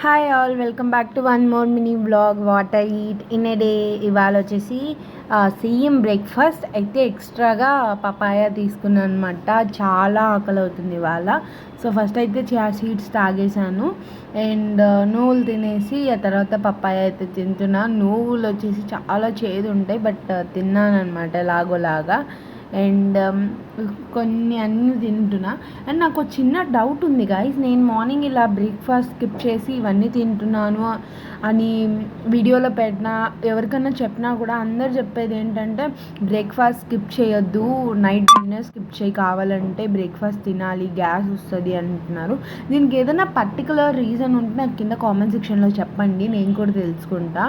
Hi all, welcome back to one more mini vlog what I eat in a day. ఇవాళ వచ్చేసి same breakfast అయితే ఎక్స్ట్రాగా papaya తీసుకున్నాను అనమాట. చాలా ఆకలి అవుతుంది ఇవాళ. సో ఫస్ట్ అయితే చియా సీడ్స్ తాగేసాను అండ్ నువ్వులు తినేసి ఆ తర్వాత పపాయ అయితే తింటున్నా. నువ్వులు వచ్చేసి చాలా చేదు ఉంటాయి, బట్ తిన్నాను అనమాట ఎలాగోలాగా. అండ్ కొన్ని అన్నీ తింటున్నా. అండ్ నాకు చిన్న డౌట్ ఉంది గైస్, నేను మార్నింగ్ ఇలా బ్రేక్ఫాస్ట్ స్కిప్ చేసి ఇవన్నీ తింటున్నాను అని వీడియోలో పెట్టినా, ఎవరికైనా చెప్పినా కూడా అందరు చెప్పేది ఏంటంటే బ్రేక్ఫాస్ట్ స్కిప్ చేయొద్దు, నైట్ డిన్నర్ స్కిప్ చేయి, కావాలంటే బ్రేక్ఫాస్ట్ తినాలి, గ్యాస్ వస్తుంది అంటున్నారు. దీనికి ఏదైనా పర్టికులర్ రీజన్ ఉంటే నాకు కింద కామెంట్ సెక్షన్లో చెప్పండి, నేను కూడా తెలుసుకుంటా.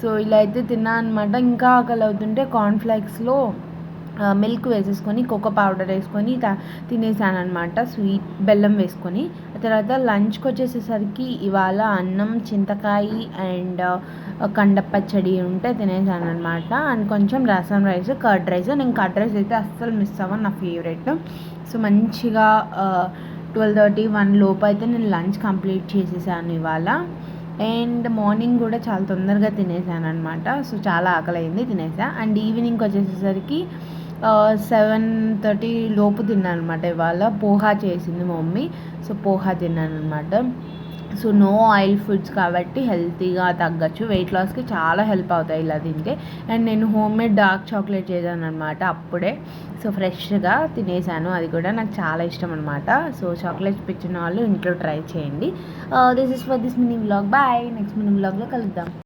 సో ఇలా అయితే తిన్నా అనమాట. ఇంకా ఆకలి అవుతుంటే కార్న్ఫ్లేక్స్లో మిల్క్ వేసేసుకొని కోకో పౌడర్ వేసుకొని తినేసాను అనమాట, స్వీట్ బెల్లం వేసుకొని. ఆ తర్వాత లంచ్కి వచ్చేసేసరికి ఇవాళ అన్నం, చింతకాయ అండ్ కండ పచ్చడి ఉంటే తినేసాను అనమాట. అండ్ కొంచెం రసం రైస్, కర్డ్ రైస్. నేను కర్డ్ రైస్ అయితే అస్సలు మిస్ అవ్వను, నా ఫేవరెట్. సో మంచిగా 12:30-1 లోపు అయితే నేను లంచ్ కంప్లీట్ చేసేసాను ఇవాళ. అండ్ మార్నింగ్ కూడా చాలా తొందరగా తినేసాను అనమాట. సో చాలా ఆకలి అయింది, తినేసా. అండ్ ఈవినింగ్కి వచ్చేసేసరికి 7:30 లోపు తిన్నాను అనమాట. ఇవాళ పోహా చేసింది మా మమ్మీ, సో పోహా తిన్నాను అనమాట. సో నో ఆయిల్ ఫుడ్స్ కాబట్టి హెల్తీగా తగ్గచ్చు, వెయిట్ లాస్కి చాలా హెల్ప్ అవుతాయి ఇలా తింటే. అండ్ నేను హోమ్ మేడ్ డార్క్ చాక్లెట్ చేశాను అనమాట అప్పుడే. సో ఫ్రెష్గా తినేసాను, అది కూడా నాకు చాలా ఇష్టం అనమాట. సో చాక్లెట్స్ పిచ్చిన వాళ్ళు ఇంట్లో ట్రై చేయండి. This is for this mini vlog. Bye, next mini వ్లాగ్లో కలుద్దాం.